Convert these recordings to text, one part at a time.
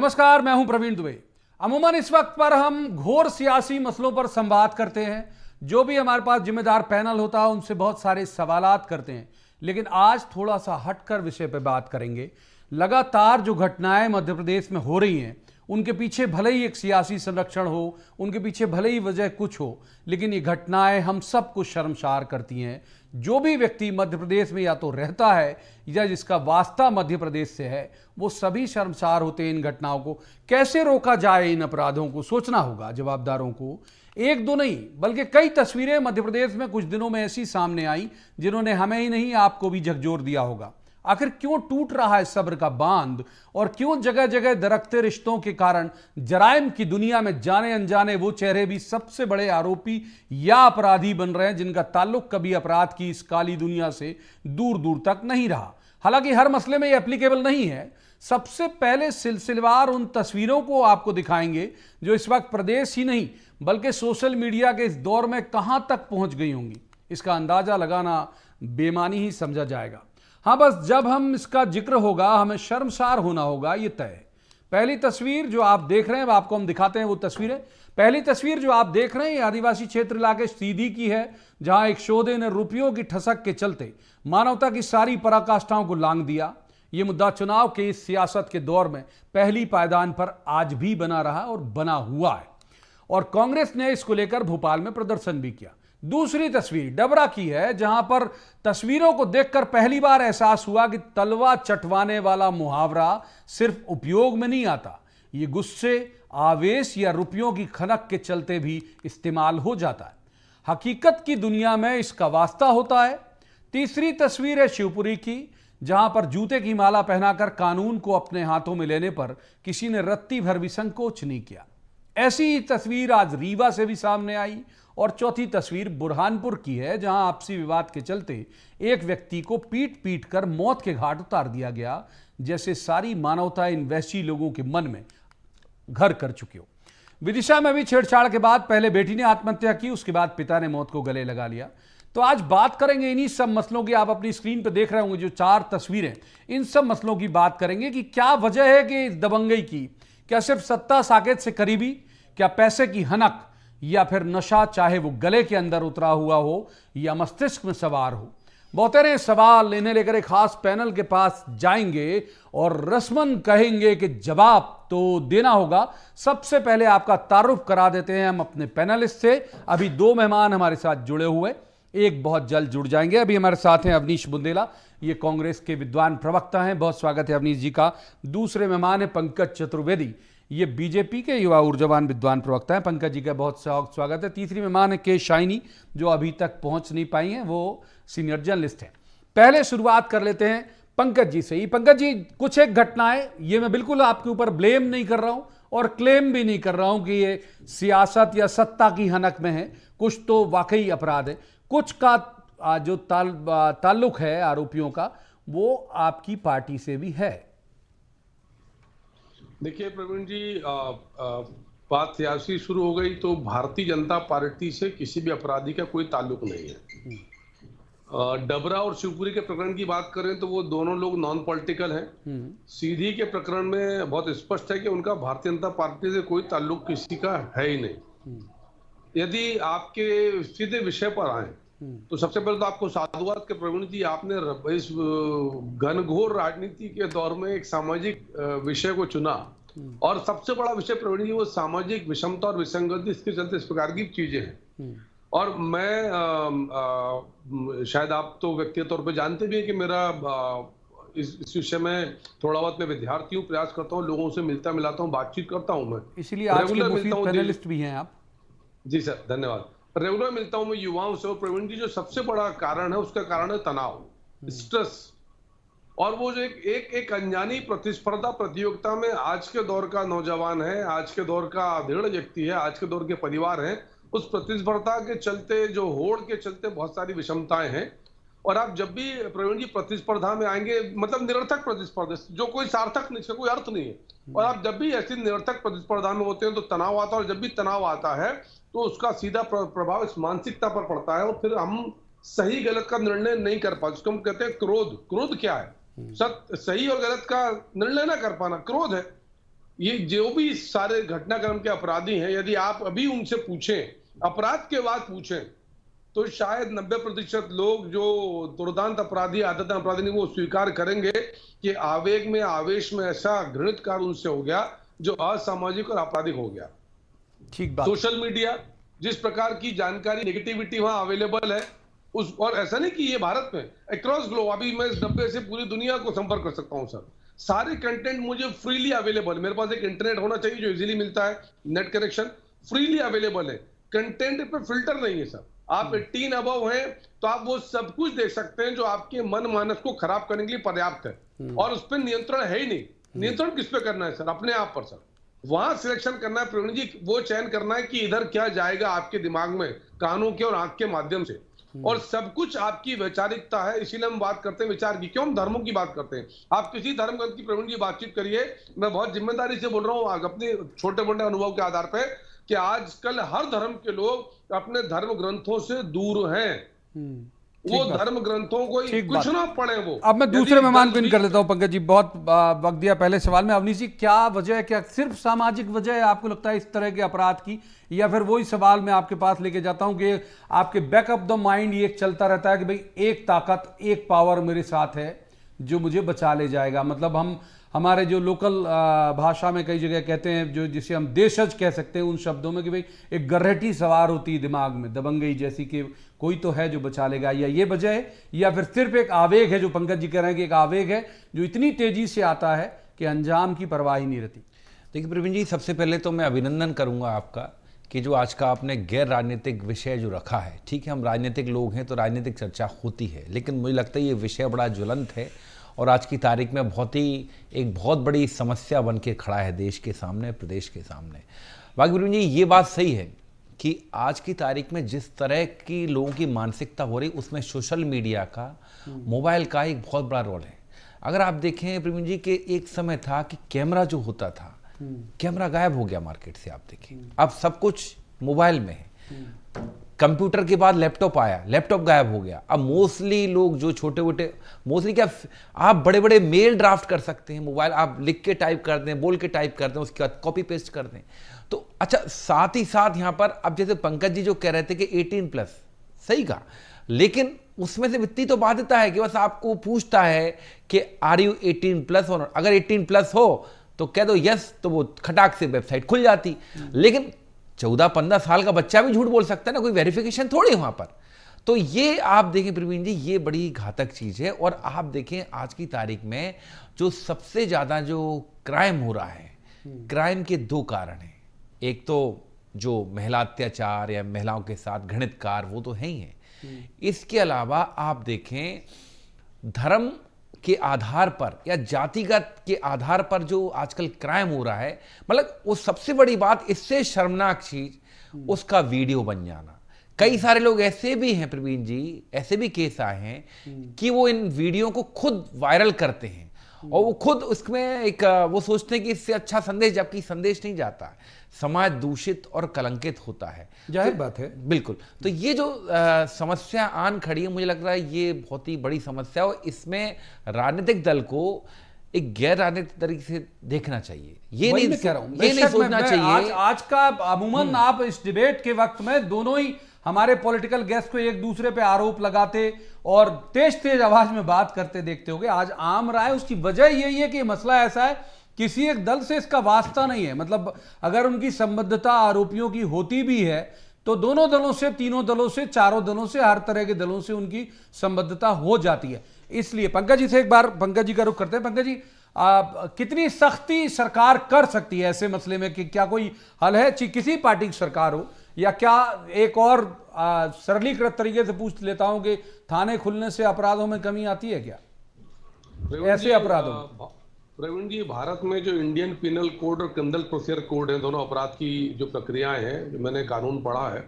नमस्कार, मैं हूं प्रवीण दुबे। अमूमन इस वक्त पर हम घोर सियासी मसलों पर संवाद करते हैं। जो भी हमारे पास जिम्मेदार पैनल होता है उनसे बहुत सारे सवालात करते हैं, लेकिन आज थोड़ा सा हटकर विषय पर बात करेंगे। लगातार जो घटनाएं मध्य प्रदेश में हो रही हैं उनके पीछे भले ही एक सियासी संरक्षण हो, उनके पीछे भले ही वजह कुछ हो, लेकिन ये घटनाएं हम सबको शर्मसार करती हैं। जो भी व्यक्ति मध्य प्रदेश में या तो रहता है या जिसका वास्ता मध्य प्रदेश से है, वो सभी शर्मसार होते हैं। इन घटनाओं को कैसे रोका जाए, इन अपराधों को सोचना होगा जवाबदारों को। एक दो नहीं बल्कि कई तस्वीरें मध्य प्रदेश में कुछ दिनों में ऐसी सामने आई जिन्होंने हमें ही नहीं आपको भी झकझोर दिया होगा। आखिर क्यों टूट रहा है सब्र का बांध, और क्यों जगह जगह दरकते रिश्तों के कारण जराइम की दुनिया में जाने अनजाने वो चेहरे भी सबसे बड़े आरोपी या अपराधी बन रहे हैं जिनका ताल्लुक कभी अपराध की इस काली दुनिया से दूर दूर तक नहीं रहा। हालांकि हर मसले में ये एप्लीकेबल नहीं है। सबसे पहले सिलसिलेवार उन तस्वीरों को आपको दिखाएंगे जो इस वक्त प्रदेश ही नहीं बल्कि सोशल मीडिया के इस दौर में कहां तक पहुंच गई होंगी। इसका अंदाजा लगाना बेमानी ही समझा जाएगा। हाँ, बस जब हम इसका जिक्र होगा हमें शर्मसार होना होगा, ये तय है। पहली तस्वीर जो आप देख रहे हैं, आपको हम दिखाते हैं वो तस्वीरें। पहली तस्वीर जो आप देख रहे हैं ये आदिवासी क्षेत्र इलाके सीधी की है, जहां एक शोधे ने रुपयों की ठसक के चलते मानवता की सारी पराकाष्ठाओं को लांग दिया। ये मुद्दा चुनाव के इस सियासत के दौर में पहली पायदान पर आज भी बना रहा और बना हुआ है, और कांग्रेस ने इसको लेकर भोपाल में प्रदर्शन भी किया। दूसरी तस्वीर डबरा की है, जहां पर तस्वीरों को देखकर पहली बार एहसास हुआ कि तलवा चटवाने वाला मुहावरा सिर्फ उपयोग में नहीं आता, ये गुस्से, आवेश या रुपयों की खनक के चलते भी इस्तेमाल हो जाता है। हकीकत की दुनिया में इसका वास्ता होता है। तीसरी तस्वीर है शिवपुरी की, जहां पर जूते की माला पहनाकर कानून को अपने हाथों में लेने पर किसी ने रत्ती भर भी संकोच नहीं किया। ऐसी ही तस्वीर आज रीवा से भी सामने आई। और चौथी तस्वीर बुरहानपुर की है, जहां आपसी विवाद के चलते एक व्यक्ति को पीट पीट कर मौत के घाट उतार दिया गया, जैसे सारी मानवता इन वैसी लोगों के मन में घर कर चुकी हो। विदिशा में भी छेड़छाड़ के बाद पहले बेटी ने आत्महत्या की, उसके बाद पिता ने मौत को गले लगा लिया। तो आज बात करेंगे इन्हीं सब मसलों की। आप अपनी स्क्रीन पर देख रहे होंगे जो 4 तस्वीरें, इन सब मसलों की बात करेंगे कि क्या वजह है कि इस दबंगई की। क्या सिर्फ सत्ता साकेत से करीबी, क्या पैसे की हनक, या फिर नशा, चाहे वो गले के अंदर उतरा हुआ हो या मस्तिष्क में सवार हो। बहुतेरे सवाल इन्हें लेकर एक खास पैनल के पास जाएंगे और रस्मन कहेंगे कि जवाब तो देना होगा। सबसे पहले आपका तारुफ करा देते हैं हम अपने पैनलिस्ट से। अभी 2 मेहमान हमारे साथ जुड़े हुए, एक बहुत जल्द जुड़ जाएंगे। अभी हमारे साथ हैं अवनीश बुंदेला, ये कांग्रेस के विद्वान प्रवक्ता हैं, बहुत स्वागत है अवनीश जी का। दूसरे मेहमान है पंकज चतुर्वेदी, ये बीजेपी के युवा ऊर्जावान विद्वान प्रवक्ता हैं, पंकज जी का बहुत स्वागत है। तीसरी मेहमान है के शाइनी, जो अभी तक पहुंच नहीं पाई हैं, वो सीनियर जर्नलिस्ट हैं। पहले शुरुआत कर लेते हैं पंकज जी से ही। पंकज जी, कुछ एक घटनाएं, ये मैं बिल्कुल आपके ऊपर ब्लेम नहीं कर रहा हूं और क्लेम भी नहीं कर रहा हूं कि ये सियासत या सत्ता की हनक में है, कुछ तो वाकई अपराध है। कुछ का जो ताल्लुक है आरोपियों का, वो आपकी पार्टी से भी है। देखिए प्रवीण जी, बात सियासी शुरू हो गई तो भारतीय जनता पार्टी से किसी भी अपराधी का कोई ताल्लुक नहीं है। डबरा और शिवपुरी के प्रकरण की बात करें तो वो दोनों लोग नॉन पॉलिटिकल हैं। सीधी के प्रकरण में बहुत स्पष्ट है कि उनका भारतीय जनता पार्टी से कोई ताल्लुक किसी का है ही नहीं। यदि आपके सीधे विषय पर आए तो सबसे पहले तो आपको साधुवाद के प्रवीण जी, आपने इस घनघोर राजनीति के दौर में एक सामाजिक विषय को चुना, और सबसे बड़ा विषय प्रवीण जी वो सामाजिक विषमता और विसंगति, इसके चलते इस प्रकार की चीजें हैं। और मैं शायद आप तो व्यक्तिगत तौर पे जानते भी हैं कि मेरा इस विषय में थोड़ा बहुत मैं विद्यार्थी हूँ, प्रयास करता हूँ, लोगों से मिलता मिलाता हूँ, बातचीत करता हूँ। मैं इसीलिए आज के मुफीद पैनलिस्ट भी हैं आप। जी सर, धन्यवाद। रेगुलर मिलता हूं मैं युवाओं से। और प्रवीण जी, जो सबसे बड़ा कारण है उसका कारण है तनाव, स्ट्रेस, और वो जो एक अनजानी प्रतिस्पर्धा प्रतियोगिता में आज के दौर का नौजवान है, आज के दौर का दृढ़ व्यक्ति है, आज के दौर के परिवार हैं, उस प्रतिस्पर्धा के चलते, जो होड़ के चलते बहुत सारी विषमताएं हैं। और आप जब भी प्रवीण जी प्रतिस्पर्धा में आएंगे, मतलब निरर्थक प्रतिस्पर्धा जो कोई सार्थक नहीं, इसका कोई अर्थ नहीं है, और आप जब भी ऐसी निरर्थक प्रतिस्पर्धा में होते हैं तो तनाव आता है, और जब भी तनाव आता है तो उसका सीधा प्रभाव इस मानसिकता पर पड़ता है, और फिर हम सही गलत का निर्णय नहीं कर पाते। उसको हम कहते हैं क्रोध। क्रोध क्या है? सही और गलत का निर्णय ना कर पाना क्रोध है। ये जो भी सारे घटनाक्रम के अपराधी हैं, यदि आप अभी उनसे पूछें, अपराध के बाद पूछें, तो शायद 90% लोग जो दुर्दांत अपराधी, आदत अपराधी नहीं, वो स्वीकार करेंगे कि आवेग में, आवेश में ऐसा घृणित कार्य उनसे हो गया जो असामाजिक और आपराधिक हो गया। ठीक बात। सोशल मीडिया, जिस प्रकार की जानकारी, नेगेटिविटी वहां अवेलेबल है, उस, और ऐसा नहीं कि ये भारत में, अक्रॉस ग्लोब, अभी मैं इस डब्बे से पूरी दुनिया को संपर्क कर सकता हूं सर। सारे कंटेंट मुझे फ्रीली अवेलेबल, मेरे पास एक इंटरनेट होना चाहिए जो इजीली मिलता है, नेट कनेक्शन फ्रीली अवेलेबल है। कंटेंट पे फिल्टर नहीं है सर। आप 18 अबव हैं तो आप वो सब कुछ देख सकते हैं जो आपके मन मानस को खराब करने के लिए पर्याप्त है, और उस पर नियंत्रण है ही नहीं। नियंत्रण किस पे करना है सर? अपने आप पर सर। वहां सिलेक्शन करना है प्रवीण जी, वो चयन करना है कि इधर क्या जाएगा आपके दिमाग में, कानों के और आंख के माध्यम से, और सब कुछ आपकी वैचारिकता है। इसीलिए हम बात करते हैं विचार की, क्यों हम धर्मों की बात करते हैं। आप किसी धर्म ग्रंथ की प्रवीण जी बातचीत करिए, मैं बहुत जिम्मेदारी से बोल रहा हूँ अपने छोटे मोटे अनुभव के आधार पर, कि आजकल हर धर्म के लोग अपने धर्म ग्रंथों से दूर हैं। वो धर्म ग्रंथों को कुछ ना पढ़े वो। अब मैं दूसरे मेहमान को इन कर लेता हूं। पंकज जी, बहुत वक्त दिया पहले सवाल में। अवनीश जी, क्या वजह है, क्या सिर्फ सामाजिक वजह है आपको लगता है इस तरह के अपराध की, या फिर वही सवाल मैं आपके पास लेके जाता हूं कि आपके बैक ऑफ द माइंड ये चलता रहता है कि भाई एक ताकत, एक पावर मेरे साथ है जो मुझे बचा ले जाएगा। मतलब हम हमारे जो लोकल भाषा में कई जगह कहते हैं, जो जिसे हम देशज कह सकते हैं उन शब्दों में, कि भाई एक गर्रहटी सवार होती है दिमाग में, दबंगई जैसी, कि कोई तो है जो बचा लेगा, या ये वजह है, या फिर सिर्फ एक आवेग है जो पंकज जी कह रहे हैं कि एक आवेग है जो इतनी तेजी से आता है कि अंजाम की परवाह ही नहीं रहती। देखिए प्रवीण जी, सबसे पहले तो मैं अभिनंदन करूंगा आपका कि जो आज का आपने गैर राजनीतिक विषय जो रखा है। ठीक है, हम राजनीतिक लोग हैं तो राजनीतिक चर्चा होती है, लेकिन मुझे लगता है ये विषय बड़ा ज्वलंत है और आज की तारीख में एक बहुत बड़ी समस्या बन के खड़ा है देश के सामने, प्रदेश के सामने। बाकी प्रवीण जी, ये बात सही है कि आज की तारीख में जिस तरह की लोगों की मानसिकता हो रही, उसमें सोशल मीडिया का, मोबाइल का एक बहुत बड़ा रोल है। अगर आप देखें प्रवीण जी कि एक समय था कि कैमरा जो होता था, कैमरा गायब हो गया मार्केट से। आप देखें अब सब कुछ मोबाइल में है। कंप्यूटर के बाद लैपटॉप आया, लैपटॉप गायब हो गया। अब मोस्टली लोग जो छोटे मोटे, मोस्टली क्या, आप बड़े बड़े मेल ड्राफ्ट कर सकते हैं मोबाइल, आप लिख के टाइप कर दें, बोल के टाइप कर दें, उसके बाद कॉपी पेस्ट कर दें। तो अच्छा, साथ ही साथ यहाँ पर अब जैसे पंकज जी जो कह रहे थे कि 18+, सही कहा, लेकिन उसमें से इतनी तो बाध्यता है कि बस आपको पूछता है कि आर यू 18+, और अगर 18+ हो तो कह दो यस, तो वो खटाक से वेबसाइट खुल जाती। लेकिन 14-15 साल का बच्चा भी झूठ बोल सकता है ना, कोई वेरिफिकेशन थोड़ी है वहां पर। तो ये आप देखें प्रवीण जी, ये बड़ी घातक चीज है। और आप देखें आज की तारीख में जो सबसे ज्यादा जो क्राइम हो रहा है, क्राइम के 2 कारण हैं। एक तो जो महिला अत्याचार या महिलाओं के साथ घृणित कार्य, वो तो है ही है। इसके अलावा आप देखें धर्म के आधार पर या जातिगत के आधार पर जो आजकल क्राइम हो रहा है, मतलब वो सबसे बड़ी बात, इससे शर्मनाक चीज उसका वीडियो बन जाना। कई सारे लोग ऐसे भी हैं प्रवीण जी, ऐसे भी केस आए हैं कि वो इन वीडियो को खुद वायरल करते हैं और वो खुद उसमें एक वो सोचते हैं कि इससे अच्छा संदेश, जबकि संदेश नहीं जाता, समाज दूषित और कलंकित होता है। जाहिर बात है, बिल्कुल। तो ये जो समस्या आन खड़ी है, मुझे लग रहा है ये बहुत ही बड़ी समस्या है और इसमें राजनीतिक दल को एक गैर राजनीतिक तरीके से देखना चाहिए। ये नहीं कह रहा हूं, ये नहीं सोचना चाहिए। आज का अमूमन आप इस डिबेट के वक्त में दोनों ही हमारे पॉलिटिकल गेस्ट को एक दूसरे पे आरोप लगाते और तेज तेज आवाज में बात करते देखते होगे। आज आम राय, उसकी वजह यही है कि मसला ऐसा है, किसी एक दल से इसका वास्ता नहीं है। मतलब अगर उनकी संबद्धता आरोपियों की होती भी है तो दोनों दलों से, तीनों दलों से, चारों दलों से, हर तरह के दलों से उनकी संबद्धता हो जाती है। इसलिए पंकज जी से एक बार पंकज जी का रुख करते हैं। पंकज जी, कितनी सख्ती सरकार कर सकती है ऐसे मसले में, कि क्या कोई हल है, किसी पार्टी की सरकार हो, या क्या एक और सरलीकृत तरीके से पूछ लेता हूं कि थाने खुलने से अपराधों में कमी आती है क्या, ऐसे अपराधों में? प्रवीण जी, भारत में जो इंडियन पिनल कोड और क्रिमिनल प्रोसीजर कोड है, दोनों अपराध की जो प्रक्रियाएं हैं, जो मैंने कानून पढ़ा है,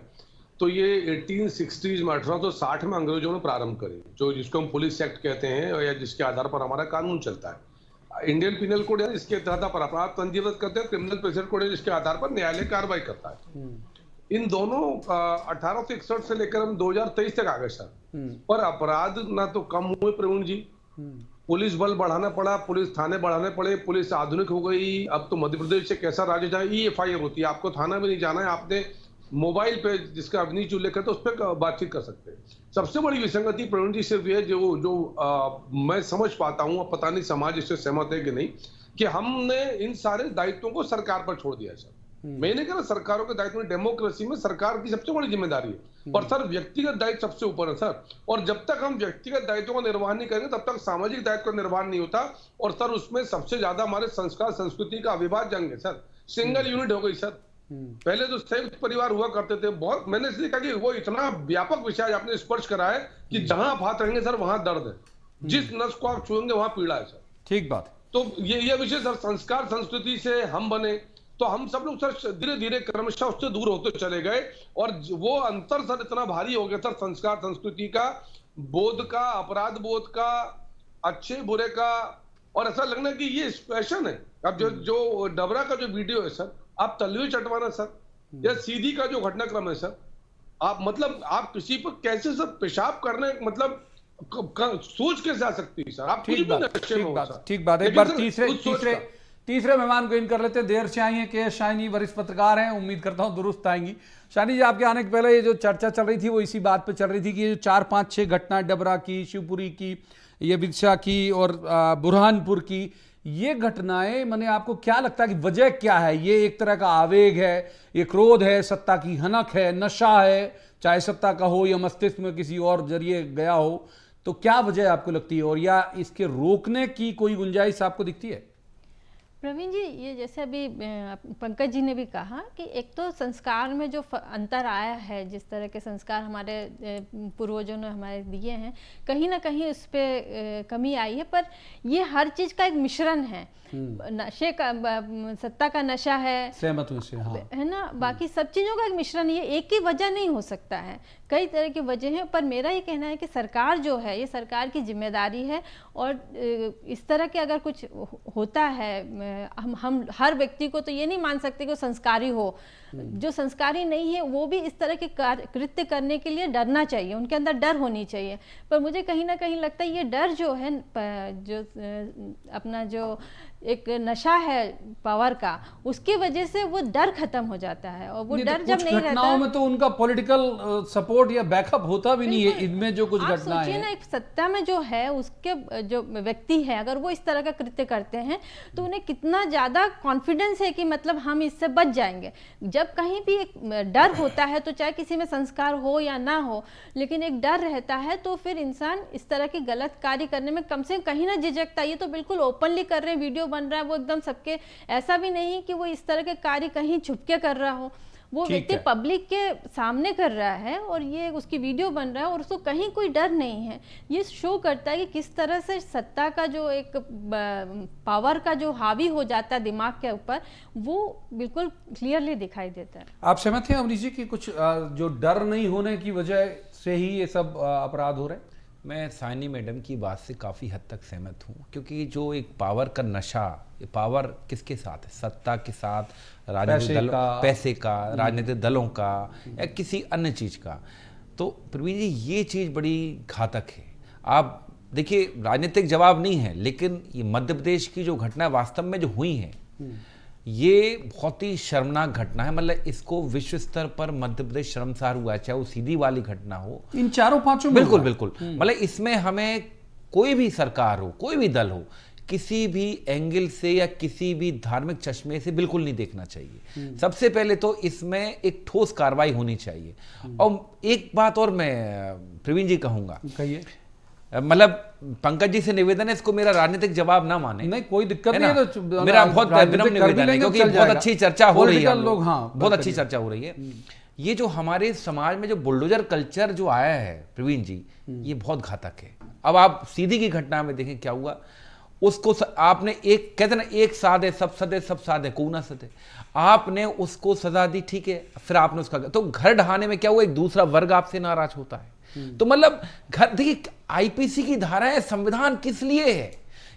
तो ये 1860 में 1860 में अंग्रेजों ने प्रारंभ करी, जो जिसको हम पुलिस एक्ट कहते हैं या जिसके आधार पर हमारा कानून चलता है। इंडियन पिनल कोड है इसके तहत पर अपराध पंजीबद्ध करते हैं, क्रिमिनल प्रोसीजर कोड है जिसके आधार पर न्यायालय कार्रवाई करता है। इन दोनों 1861 से लेकर हम 2023 तक आ गए सर, पर अपराध ना तो कम हुए प्रवीण जी, पुलिस बल बढ़ाना पड़ा, पुलिस थाने बढ़ाने पड़े, पुलिस आधुनिक हो गई। अब तो मध्य प्रदेश से कैसा राज्य जाए, EFIR होती है, आपको थाना भी नहीं जाना है, आपने मोबाइल पे जिसका अवनीश जो उल्लेख करते उस पर बातचीत कर सकते हैं। सबसे बड़ी विसंगति प्रवीण जी सिर्फ ये जो मैं समझ पाता हूँ, अब पता नहीं समाज इससे सहमत है कि नहीं, कि हमने इन सारे दायित्वों को सरकार पर छोड़ दिया सर। मैं नहीं कह रहा सरकारों के दायित्व में, डेमोक्रेसी में सरकार की सबसे बड़ी जिम्मेदारी है, और सर व्यक्तिगत दायित्व सबसे ऊपर है सर। और जब तक हम व्यक्तिगत दायित्वों का निर्वहन नहीं करेंगे तब तक सामाजिक दायित्व का निर्वहन नहीं होता। और सर उसमें सबसे ज्यादा हमारे संस्कार संस्कृति का अविभाज्य अंग है सर। सिंगल यूनिट हो गई सर। पहले तो संयुक्त परिवार हुआ करते थे, बहुत मैंने इसलिए कहा कि वो इतना व्यापक विषय आपने स्पर्श करा है कि जहां आप हाथ रहेंगे सर वहां दर्द है, जिस नस को आप छुएंगे वहां पीड़ा है सर। ठीक बात। तो ये विषय सर, संस्कार संस्कृति से हम बने तो हम सब लोग सर धीरे धीरे क्रमशः उससे दूर होते चले गए, और वो अंतर सर इतना भारी हो गया सर, संस्कार संस्कृति का, बोध का, अपराध बोध का, अच्छे बुरे का। और ऐसा लगना कि ये पैशन है। अब जो डबरा का जो वीडियो है सर, आप तलवे चटवाना सर, या सीधी का जो घटनाक्रम है सर, आप मतलब आप किसी पर कैसे सर पेशाब करने, मतलब सोच कैसे आ सकती है सर? आप ठीक बात। एक बार तीसरे मेहमान को इन कर लेते। देर से आई हैं के शाइनी, वरिष्ठ पत्रकार हैं, उम्मीद करता हूं दुरुस्त आएंगी। शाइनी जी, आपके आने के पहले ये जो चर्चा चल रही थी वो इसी बात पे चल रही थी कि ये जो 4, 5, 6 घटनाएं, डबरा की, शिवपुरी की, ये विदिशा की और बुरहानपुर की, ये घटनाएं, मैंने आपको क्या लगता है कि वजह क्या है? ये एक तरह का आवेग है, ये क्रोध है, सत्ता की हनक है, नशा है, चाहे सत्ता का हो या मस्तिष्क में किसी और जरिए गया हो, तो क्या वजह आपको लगती है? और या इसके रोकने की कोई गुंजाइश आपको दिखती है? प्रवीण जी, ये जैसे अभी पंकज जी ने भी कहा कि एक तो संस्कार में जो अंतर आया है, जिस तरह के संस्कार हमारे पूर्वजों ने हमारे दिए हैं, कहीं ना कहीं उस पर कमी आई है। पर ये हर चीज़ का एक मिश्रण है। नशे का, सत्ता का नशा है, सहमत हूं इससे, हाँ, है ना, बाकी सब चीज़ों का एक मिश्रण। ये एक ही वजह नहीं हो सकता है, कई तरह की वजह हैं। पर मेरा ये कहना है कि सरकार जो है, ये सरकार की जिम्मेदारी है। और इस तरह के अगर कुछ होता है, हम हर व्यक्ति को तो ये नहीं मान सकते कि वो संस्कारी हो। जो संस्कारी नहीं है वो भी इस तरह के कृत्य करने के लिए डरना चाहिए, उनके अंदर डर होनी चाहिए। पर मुझे कहीं ना कहीं लगता है ये डर जो है, जो अपना जो एक नशा है पावर का, उसकी वजह से वो डर खत्म हो जाता है। और वो डर जब नहीं रहता, घटनाओं में तो उनका पॉलिटिकल सपोर्ट या बैकअप होता भी नहीं है। इनमें जो कुछ घटनाएं सोचिए ना, एक सत्ता में जो है उसके जो व्यक्ति है, अगर वो इस तरह का कृत्य करते हैं तो उन्हें कितना ज्यादा कॉन्फिडेंस है कि मतलब हम इससे बच जाएंगे। जब कहीं भी एक डर होता है, तो चाहे किसी में संस्कार हो या ना हो, लेकिन एक डर रहता है, तो फिर इंसान इस तरह के गलत कार्य करने में कम से कम कहीं ना झिझकता। ये तो बिल्कुल ओपनली कर रहे हैं, वीडियो बन रहा है, वो एकदम सबके, ऐसा भी नहीं कि वो इस तरह के कार्य कहीं छुपके कर रहा हो। वो व्यक्ति पब्लिक के सामने कर रहा है और ये उसकी वीडियो बन रहा है और उसको कहीं कोई डर नहीं है। ये शो करता है कि किस तरह से सत्ता का जो एक पावर का जो हावी हो जाता है दिमाग के ऊपर, वो बिल्कुल क्लियरली दिखाई देता है। आप सहमत हैं अमरीश जी कि कुछ जो डर नहीं होने की वजह से ही ये सब अपराध हो रहे हैं? मैं साइनी मैडम की बात से काफ़ी हद तक सहमत हूँ, क्योंकि जो एक पावर का नशा, ये पावर किसके साथ है? सत्ता के साथ, राजनीतिक दलों, पैसे का, राजनीतिक दलों का, या किसी अन्य चीज़ का। तो प्रवीण जी, ये चीज़ बड़ी घातक है। आप देखिए, राजनीतिक जवाब नहीं है, लेकिन ये मध्य प्रदेश की जो घटना वास्तव में जो हुई है, ये बहुत ही शर्मनाक घटना है। मतलब इसको विश्व स्तर पर मध्य प्रदेश शर्मसार हुआ है, चाहे वो सीधी वाली घटना हो, इन 4-5 बिल्कुल बिल्कुल। मतलब इसमें हमें कोई भी सरकार हो, कोई भी दल हो, किसी भी एंगल से या किसी भी धार्मिक चश्मे से बिल्कुल नहीं देखना चाहिए। सबसे पहले तो इसमें एक ठोस कार्रवाई होनी चाहिए। और एक बात और मैं प्रवीण जी कहूंगा, कहिए। मतलब पंकज जी से निवेदन है, इसको मेरा राजनीतिक जवाब ना माने। नहीं, कोई दिक्कत नहीं है, तो मेरा बहुत विनम्र निवेदन है, क्योंकि बहुत अच्छी चर्चा हो रही है, लोग, हाँ, बहुत अच्छी चर्चा हो रही है। ये जो हमारे समाज में जो बुलडोजर कल्चर जो आया है प्रवीण जी, ये बहुत घातक है। अब आप सीधी की घटना में देखें क्या हुआ। उसको आपने एक, कहते ना, एक साधे सब सदे, सब साधे को ना सदे, आपने उसको सजा दी, ठीक है, फिर आपने उसका, तो घर ढहाने में क्या हुआ, एक दूसरा वर्ग आपसे नाराज होता है। तो मतलब घर, देखिए, आईपीसी की धाराएं, संविधान किस लिए है?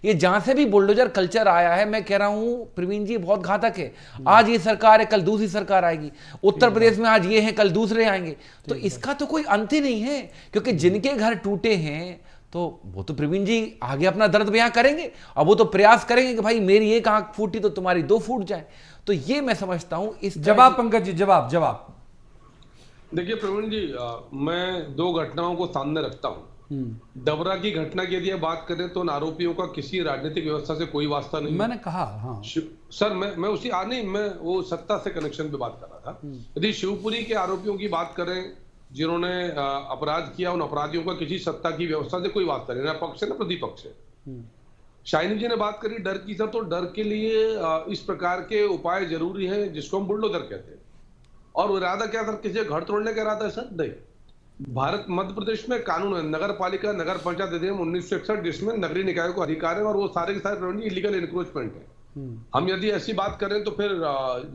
ये जहां से भी बुलडोजर कल्चर आया है, मैं कह रहा हूं प्रवीण जी, बहुत घातक है। आज ये सरकार है, कल दूसरी सरकार आएगी। उत्तर प्रदेश में आज ये है, कल दूसरे आएंगे। तो इसका तो कोई अंत ही नहीं है, क्योंकि जिनके घर टूटे हैं तो वो तो प्रवीण जी आगे अपना दर्द बयां करेंगे, अब वो तो प्रयास करेंगे कि भाई मेरी एक आंख फूटी तो तुम्हारी 2 फूट जाए। तो ये मैं समझता हूं इस जवाब पंकज जी, जवाब। देखिए प्रवीण जी, मैं 2 घटनाओं को सामने रखता हूँ। डबरा की घटना की यदि बात करें तो उन आरोपियों का किसी राजनीतिक व्यवस्था से कोई वास्ता नहीं। मैंने कहा हाँ सर, मैं उसी नहीं, मैं वो सत्ता से कनेक्शन पे बात कर रहा था। यदि शिवपुरी के आरोपियों की बात करें जिन्होंने अपराध किया, उन अपराधियों का किसी सत्ता की व्यवस्था से कोई वास्ता नहीं, ना पक्ष है ना प्रतिपक्ष है। शाइनी जी ने बात करी डर की, सर, तो डर के लिए इस प्रकार के उपाय जरूरी है जिसको हम बुलडोजर कहते हैं। और इरादा क्या सर, किसी घर तोड़ने का इरादा है सर? नहीं। भारत मध्य प्रदेश में कानून है, नगर पालिका नगर पंचायत अधिनियम 1961, जिसमें नगरीय निकायों को अधिकार है और वो सारे के सारे इलीगल इंक्रोचमेंट है। हम यदि ऐसी बात करें तो फिर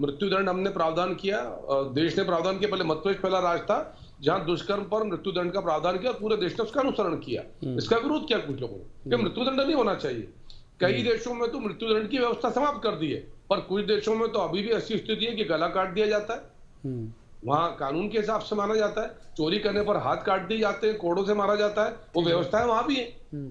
मृत्युदंड हमने प्रावधान किया, देश ने प्रावधान किया। पहले मध्य प्रदेश पहला राज्य था जहां दुष्कर्म पर मृत्युदंड का प्रावधान किया, पूरे देश ने उसका अनुसरण किया। इसका विरोध किया कुछ लोगों ने कि मृत्युदंड नहीं होना चाहिए। कई देशों में तो मृत्युदंड की व्यवस्था समाप्त कर दी है, पर कुछ देशों में तो अभी भी ऐसी स्थिति है कि गला काट दिया जाता है, वहां कानून के हिसाब से माना जाता है। चोरी करने पर हाथ काट दिए जाते हैं, कोड़ों से मारा जाता है, वो व्यवस्था है वहां भी है।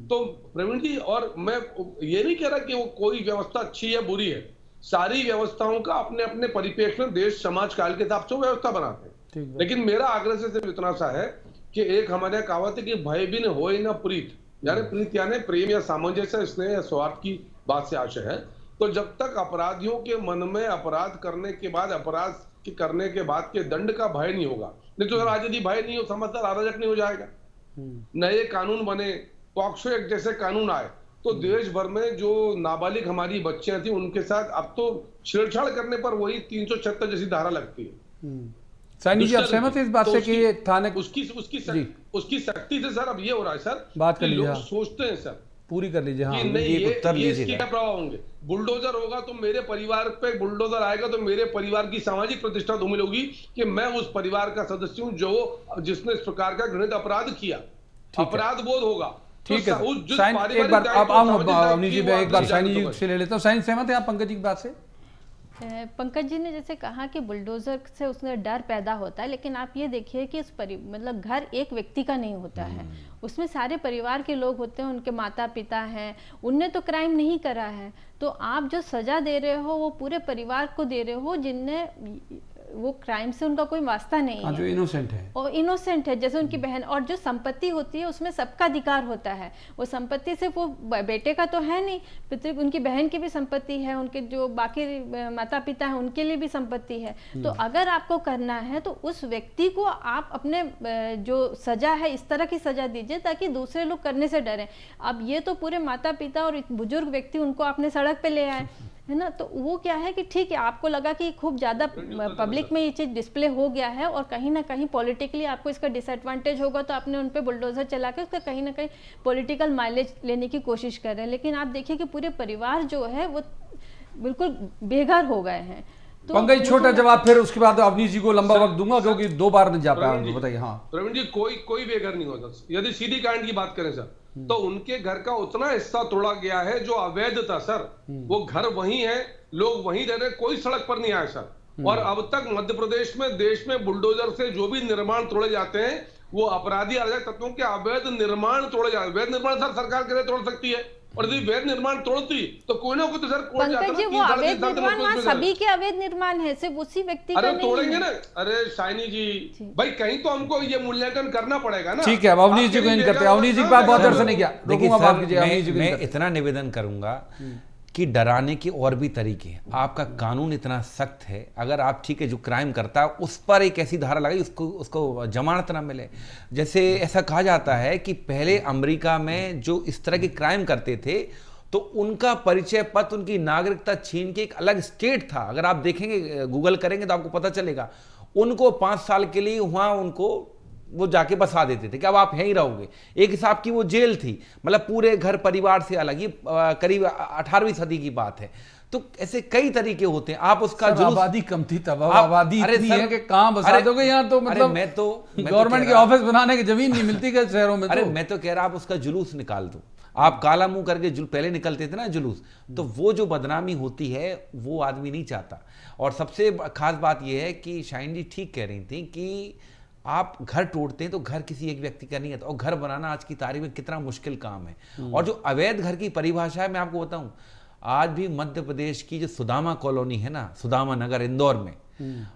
तो प्रवीण जी, और मैं ये नहीं कह रहा कि वो कोई व्यवस्था अच्छी है बुरी है, सारी व्यवस्थाओं का अपने अपने परिप्रेक्ष्य में देश समाज काल के हिसाब से व्यवस्था बनाते हैं। लेकिन मेरा आग्रह से सिर्फ इतना सा है कि एक हमारे कहावत है कि भय भी न होए न प्रीत, यानी प्रीत यानी प्रेम या सामंजस्य, स्नेह या स्वार्थ की बात से आशय है। तो जब तक अपराधियों के मन में अपराध करने के बाद, अपराध करने के बाद के दंड का भय नहीं होगा, नहीं तो आज यदि भय नहीं हो, समझदार अराजक नहीं हो जाएगा। नए कानून बने, पॉक्सो एक्ट जैसे कानून आए, तो देश भर में जो नाबालिग हमारी बच्चियां थी उनके साथ अब तो छेड़छाड़ करने पर वही 376 जैसी धारा लगती है। साइनी जी, आप सहमत हैं इस बात से कि थाने उसकी सख्ती से सर अब ये हो रहा है सर, बात कर लीजिए, लोग सोचते हैं सर, पूरी कर लीजिए। हाँ, नहीं, ये उत्तर लीजिए। क्या प्रभाव होंगे? बुलडोजर होगा तो मेरे परिवार पे बुलडोजर आएगा तो मेरे परिवार की सामाजिक प्रतिष्ठा धूमिल होगी कि मैं उस परिवार का सदस्य हूं जो जिसने इस प्रकार का घृणित अपराध किया, अपराध बोध होगा। ठीक है, एक बार अब अवनी जी, मैं एक बार साइनी जी से ले लेता हूँ। साइनी, सहमत है आप पंकज जी की बात से? पंकज जी ने जैसे कहा कि बुलडोजर से उसमें डर पैदा होता है, लेकिन आप ये देखिए कि मतलब घर एक व्यक्ति का नहीं होता है, उसमें सारे परिवार के लोग होते हैं, उनके माता पिता हैं, उनने तो क्राइम नहीं करा है, तो आप जो सजा दे रहे हो वो पूरे परिवार को दे रहे हो जिनने वो क्राइम से उनका कोई वास्ता नहीं है, जो इनोसेंट है, और इनोसेंट है, जैसे उनकी बहन। और जो संपत्ति होती है उसमें सबका अधिकार होता है, वो संपत्ति सिर्फ वो बेटे का तो है नहीं, उनकी बहन की भी संपत्ति है, उनके जो बाकी माता पिता हैं उनके लिए भी संपत्ति है। तो अगर आपको करना है तो उस व्यक्ति को आप अपने जो सजा है इस तरह की सजा दीजिए ताकि दूसरे लोग करने से डरें। अब ये तो पूरे माता पिता और बुजुर्ग व्यक्ति उनको आपने सड़क पे ले आए, है ना, तो वो क्या है कि ठीक है, आपको लगा कि खूब ज़्यादा पब्लिक में ये चीज़ डिस्प्ले हो गया है और कहीं ना कहीं पॉलिटिकली आपको इसका डिसएडवांटेज होगा, तो आपने उन पे बुलडोजर चला के उसका कहीं ना कहीं पॉलिटिकल माइलेज लेने की कोशिश कर रहे हैं। लेकिन आप देखिए कि पूरे परिवार जो है वो बिल्कुल बेघर हो गए हैं। तो पंकज, छोटा जवाब, फिर उसके बाद अवनीश जी को लंबा वक्त दूंगा क्योंकि 2 बार नहीं जा पाया। बताइए। हाँ प्रवीण जी, कोई बेघर नहीं होता। यदि सीधी कांड की बात करें सर, तो उनके घर का उतना हिस्सा तोड़ा गया है जो अवैध था सर, वो घर वही है, लोग वहीं रह रहे, कोई सड़क पर नहीं आए सर। और अब तक मध्य प्रदेश में, देश में बुलडोजर से जो भी निर्माण तोड़े जाते हैं वो अपराधी अराजक तत्वों के अवैध निर्माण तोड़े जाते हैं। अवैध निर्माण सर सरकार करे तोड़ सकती है, और यदि वैध निर्माण तोड़ती तो कोई ना कोई तो सर कोर्ट जाता है। वो अवैध निर्माण वहाँ सभी के अवैध निर्माण है, सिर्फ उसी व्यक्ति का नहीं। तोड़ेंगे ना, अरे शाइनी जी भाई, कहीं तो हमको ये मूल्यांकन करना पड़ेगा ना। ठीक है, अब अवनीश जी को इन करते हैं। अवनीश जी की बात बहुत देर से नहीं किया, देखिए मैं इतना निवेदन करूंगा कि डराने के और भी तरीके हैं। आपका कानून इतना सख्त है, अगर आप ठीक है जो क्राइम करता है उस पर एक ऐसी धारा लगाई उसको जमानत ना मिले। जैसे ऐसा कहा जाता है कि पहले अमेरिका में जो इस तरह के क्राइम करते थे तो उनका परिचय पत्र, उनकी नागरिकता छीन के एक अलग स्टेट था। अगर आप देखेंगे, गूगल करेंगे तो आपको पता चलेगा। उनको 5 साल के लिए वहां उनको वो जाके बसा देते थे कि अब आप यहीं रहोगे। एक हिसाब की वो जेल थी, मतलब पूरे घर परिवार से अलग। ये करीब 18वीं सदी की बात है। तो ऐसे कई तरीके होते हैं। आप उसका आबादी कम थी तब, आबादी इतनी है कि कहां बसा दोगे यहाँ। तो मतलब मैं तो गवर्नमेंट के ऑफिस बनाने की जमीन नहीं मिलती क्या शहरों में? अरे मैं तो कह रहा, आप उसका जुलूस निकाल दो। आप काला मुंह करके पहले निकलते थे ना जुलूस, तो वो जो बदनामी होती है वो आदमी नहीं चाहता। और सबसे खास बात यह है कि शाइन जी ठीक कह रही थी कि आप घर तोड़ते हैं तो घर किसी एक व्यक्ति का नहीं है, और घर बनाना आज की तारीख में कितना मुश्किल काम है। और जो अवैध घर की परिभाषा है, मैं आपको बताऊं, आज भी मध्य प्रदेश की जो सुदामा कॉलोनी है ना, सुदामा नगर इंदौर में,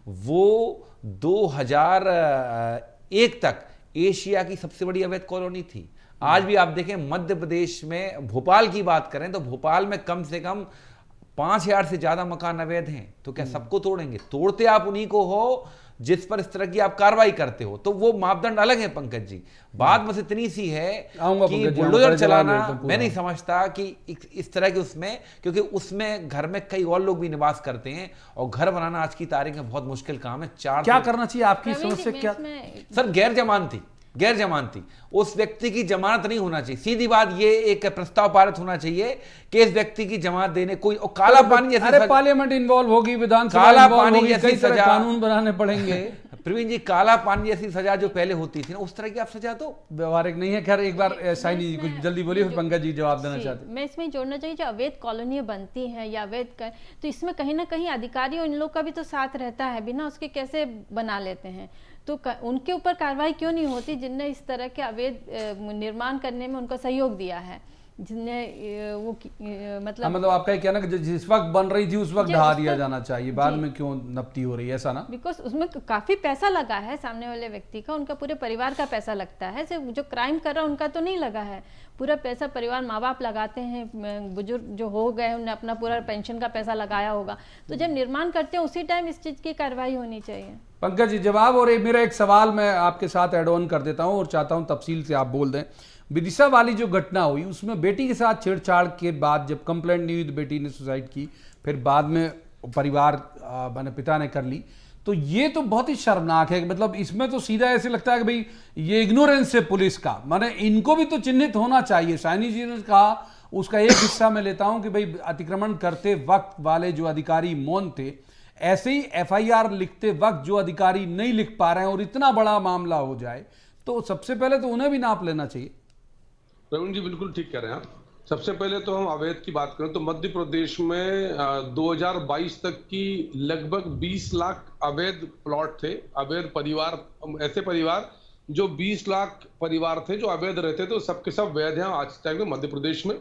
वो 2001 तक एशिया की सबसे बड़ी अवैध कॉलोनी थी। आज भी आप देखें मध्य प्रदेश में, भोपाल की बात करें तो भोपाल में कम से कम 5000 से ज्यादा मकान अवैध हैं। तो क्या सबको तोड़ेंगे? तोड़ते आप उन्हीं को हो जिस पर इस तरह की आप कार्रवाई करते हो, तो वो मापदंड अलग है पंकज जी। बात बस इतनी सी है कि बुलडोजर चलाना मैं नहीं समझता कि इस तरह के उसमें, क्योंकि उसमें घर में कई और लोग भी निवास करते हैं, और घर बनाना आज की तारीख में बहुत मुश्किल काम है। क्या करना चाहिए आपकी समझ से? क्या सर, गैर जमानती उस व्यक्ति की जमानत नहीं होना चाहिए। सीधी बात, ये एक प्रस्ताव पारित होना चाहिए कि इस व्यक्ति की जमानत देने कोई, और काला पानी जैसी, अरे पार्लियामेंट इन्वॉल्व होगी, विधानसभा काला इन्वॉल्व पानी होगी, जैसी कई तरह सजा, कानून बनाने पड़ेंगे। प्रवीण जी, काला पानी जैसी सजा जो पहले होती थी ना, उस तरह की आप सजा तो व्यवहारिक नहीं है। खैर, एक बार साइनी जी कुछ जल्दी बोलिए, फिर पंकज जी जवाब देना चाहते हैं। मैं इसमें जोड़ना चाहिए, जो अवैध कॉलोनियां बनती हैं या अवैध तो इसमें कहीं ना कहीं अधिकारियों इन लोग का भी तो साथ रहता है, बिना उसके कैसे बना लेते हैं। तो उनके ऊपर कार्रवाई क्यों नहीं होती जिनने इस तरह के अवैध निर्माण करने में उनका सहयोग दिया है, जिनने वो मतलब आपका कहना कि जिस वक्त बन रही थी उस वक्त ढहा दिया जाना चाहिए, बाद में क्यों नपती हो रही है, ऐसा ना? बिकॉज उसमें काफी पैसा लगा है सामने वाले व्यक्ति का, उनका पूरे परिवार का पैसा लगता है, सिर्फ जो क्राइम कर रहा है उनका तो नहीं लगा है। पूरा पैसा परिवार, माँ बाप लगाते हैं, बुजुर्ग जो हो गए उन्हें अपना पूरा पेंशन का पैसा लगाया होगा। तो जब निर्माण करते हैं उसी टाइम इस चीज की कार्रवाई होनी चाहिए। पंकज जी जवाब, और मेरा एक सवाल मैं आपके साथ एड ऑन कर देता हूं और चाहता हूं तफसील से आप बोल दें। विदिशा वाली जो घटना हुई उसमें बेटी के साथ छेड़छाड़ के बाद जब कंप्लेंट नहीं हुई तो बेटी ने सुसाइड की, फिर बाद में परिवार मैंने पिता ने कर ली, तो ये तो बहुत ही शर्मनाक है। मतलब इसमें तो सीधा ऐसे लगता है कि भाई ये इग्नोरेंस है पुलिस का, माने इनको भी तो चिन्हित होना चाहिए। साइनी जी ने कहा, उसका एक हिस्सा मैं लेता हूं कि भाई अतिक्रमण करते वक्त वाले जो अधिकारी मौन थे, ऐसे ही एफआईआर लिखते वक्त जो अधिकारी नहीं लिख पा रहे हैं और इतना बड़ा मामला हो जाए, तो सबसे पहले तो उन्हें भी नाप लेना चाहिए। प्रवीण जी बिल्कुल ठीक कह रहे हैं आप। सबसे पहले तो हम अवैध की बात करें तो मध्य प्रदेश में 2022 तक की लगभग 20 लाख अवैध प्लॉट थे, अवैध परिवार, ऐसे परिवार जो 20 लाख परिवार थे जो अवैध रहते थे, सबके सब वैध हैं आज टाइम में मध्य प्रदेश में।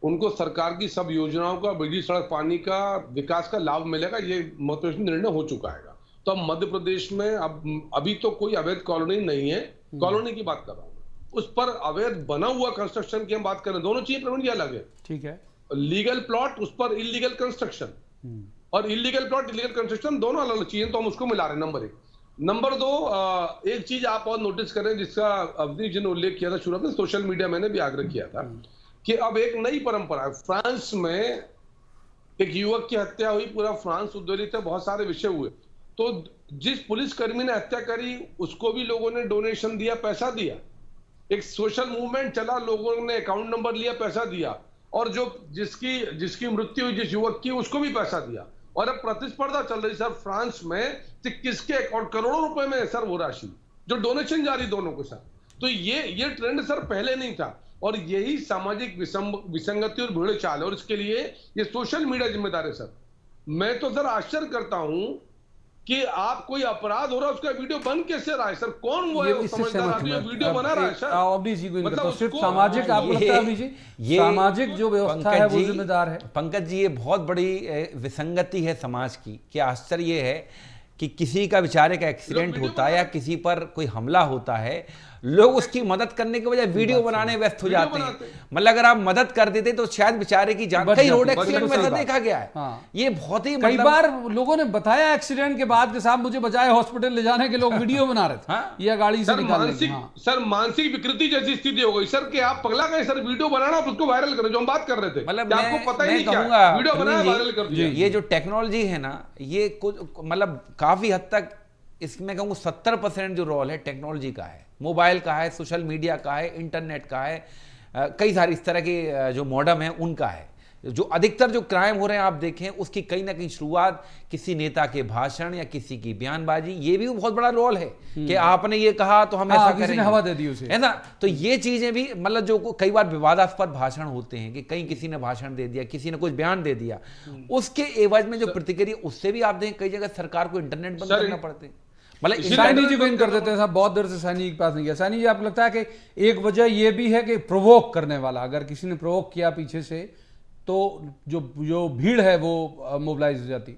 उनको सरकार की सब योजनाओं का, बिजली सड़क पानी का, विकास का लाभ मिलेगा, ये महत्वपूर्ण निर्णय हो चुका है। तो अब मध्य प्रदेश में अभी तो कोई अवैध कॉलोनी नहीं है, कॉलोनी की बात कर रहा हूँ। उस पर अवैध बना हुआ कंस्ट्रक्शन की हम बात करें, दोनों चीजें प्रवीण जी अलग है। ठीक है, लीगल प्लॉट, उस पर इलीगल कंस्ट्रक्शन, और इलीगल प्लॉट इलीगल कंस्ट्रक्शन दोनों अलग अलग चीजें, तो हम उसको मिला रहे हैं। नंबर 1। नंबर 2, एक चीज आप और नोटिस करें जिसका अवधि जी ने उल्लेख किया था शुरू में, सोशल मीडिया मैंने भी आग्रह किया था कि अब एक नई परंपरा है। फ्रांस में एक युवक की हत्या हुई, पूरा फ्रांस उद्वेलित है, बहुत सारे विषय हुए। तो जिस पुलिसकर्मी ने हत्या करी उसको भी लोगों ने डोनेशन दिया, पैसा दिया, एक सोशल मूवमेंट चला, लोगों ने अकाउंट नंबर लिया, पैसा दिया, और जो जिसकी मृत्यु हुई जिस युवक की, उसको भी पैसा दिया। और अब प्रतिस्पर्धा चल रही सर फ्रांस में कि किसके अकाउंट करोड़ों रुपए में सर वो राशि जो डोनेशन जारी दोनों के साथ। तो ये ट्रेंड सर पहले नहीं था, और यही सामाजिक विसंगति और भीड़ चाल है, और इसके लिए ये सोशल मीडिया जिम्मेदार है सर। मैं तो सर आश्चर्य करता हूं कि आप कोई अपराध हो रहा है उसका वीडियो बन कैसे रहा है सर? कौन वो है समझदार आदमी वीडियो बना रहा है सर? अवधि जी को मतलब सिर्फ सामाजिक, आपको लगता है अवधि जी ये सामाजिक जो व्यवस्था है वो जिम्मेदार है? पंकज जी, ये बहुत बड़ी विसंगति है समाज की। क्या आश्चर्य ये है कि किसी का बेचारे का एक्सीडेंट होता है या किसी पर कोई हमला होता है, लोग उसकी मदद करने के बजाय वीडियो बनाने व्यस्त हो जाते हैं। मतलब अगर आप मदद कर देते तो शायद बेचारे की जान, कई रोड एक्सीडेंट में ऐसा देखा गया है। हाँ। ये बहुत ही कई बार लोगों ने बताया एक्सीडेंट के बाद कि साहब मुझे बचाए, हॉस्पिटल ले जाने के लोग वीडियो बना रहे थे। हाँ? ये गाड़ी से निकाल रहे थे। सर मानसिक विकृति जैसी स्थिति हो गई सर कि आप पगला गए सर, वीडियो बनाना उसको वायरल करो, जो हम बात कर रहे थे। मतलब आपको पता ही नहीं क्या वीडियो बनाया, वायरल कर दिया। ये जो टेक्नोलॉजी है ना, ये कुछ मतलब काफी हद तक इसमें कहूँगा 70% जो रोल है टेक्नोलॉजी का है, मोबाइल का है, सोशल मीडिया का है, इंटरनेट का है, कई सारे इस तरह के जो मॉडम है उनका है। जो अधिकतर जो क्राइम हो रहे हैं आप देखें, उसकी कहीं ना कहीं शुरुआत किसी नेता के भाषण या किसी की बयानबाजी, ये भी बहुत बड़ा रोल है कि आपने ये कहा तो हम ऐसा करेंगे, हवा दे दी उसे, है ना। तो ये चीजें भी मतलब जो कई बार विवादास्पद भाषण होते हैं कि कहीं किसी ने भाषण दे दिया, किसी ने कुछ बयान दे दिया, उसके एवज में जो प्रतिक्रिया, उससे भी आप देखें कई जगह सरकार को इंटरनेट बंद करना पड़ते हैं। मतलब सैनी जी को इन कर देते हैं साहब, बहुत देर से सैनी जी के पास नहीं गया। सैनी जी, आपको लगता है कि एक वजह यह भी है कि प्रोवोक करने वाला, अगर किसी ने प्रोवोक किया पीछे से तो जो भीड़ है वो मोबिलाइज हो जाती?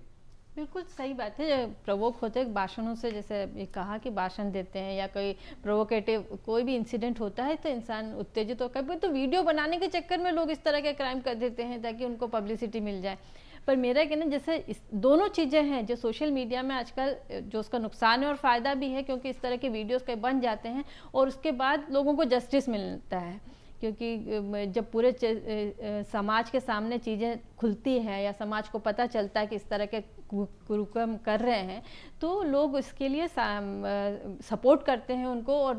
बिल्कुल सही बात है। प्रोवोक होते हैं भाषणों से, जैसे ये कहा कि भाषण देते हैं या कोई प्रोवोकेटिव कोई भी इंसिडेंट होता है तो इंसान उत्तेजित होकर, तो वीडियो बनाने के चक्कर में लोग इस तरह के क्राइम कर देते हैं ताकि उनको पब्लिसिटी मिल जाए। पर मेरा कहना, जैसे इस दोनों चीज़ें हैं जो सोशल मीडिया में आजकल, जो उसका नुकसान है और फ़ायदा भी है, क्योंकि इस तरह के वीडियोस कई बन जाते हैं और उसके बाद लोगों को जस्टिस मिलता है, क्योंकि जब पूरे समाज के सामने चीज़ें खुलती हैं या समाज को पता चलता है कि इस तरह के कुकर्म कर रहे हैं तो लोग इसके लिए सपोर्ट करते हैं उनको, और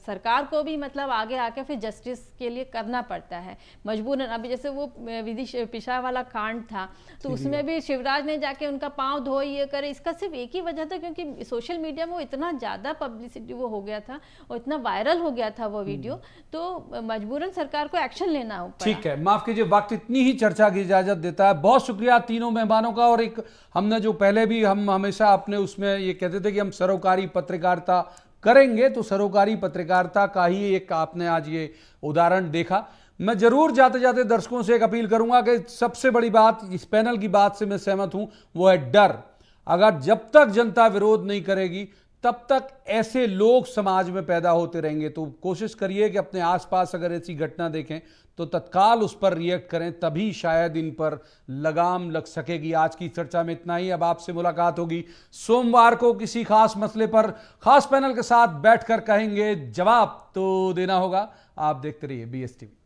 सरकार को भी मतलब आगे आके फिर जस्टिस के लिए करना पड़ता है मजबूरन। अभी जैसे वो विधि पिछड़ा वाला कांड था तो उसमें भी शिवराज ने जाके उनका पांव धो ये करे, इसका सिर्फ एक ही वजह था क्योंकि सोशल मीडिया में वो इतना ज़्यादा पब्लिसिटी वो हो गया था और इतना वायरल हो गया था वो वीडियो, तो मजबूरन सरकार को एक्शन लेना पड़ा। ठीक है, माफ कीजिए, वक्त इतनी ही चर्चा की इजाजत देता है। बहुत शुक्रिया तीनों मेहमानों का। और एक हमने जो पहले भी हम हमेशा अपने उसमें ये कहते थे कि हम सरोकारी पत्रकारिता करेंगे, तो सरोकारी पत्रकारिता का ही एक आपने आज ये उदाहरण देखा। मैं जरूर जाते जाते दर्शकों से एक अपील करूंगा कि सबसे बड़ी बात, इस पैनल की बात से मैं सहमत हूं, वो है डर। अगर जब तक जनता विरोध नहीं करेगी तब तक ऐसे लोग समाज में पैदा होते रहेंगे। तो कोशिश करिए कि अपने आसपास अगर ऐसी घटना देखें तो तत्काल उस पर रिएक्ट करें, तभी शायद इन पर लगाम लग सकेगी। आज की चर्चा में इतना ही। अब आपसे मुलाकात होगी सोमवार को किसी खास मसले पर, खास पैनल के साथ बैठकर कहेंगे, जवाब तो देना होगा। आप देखते रहिए BSTV।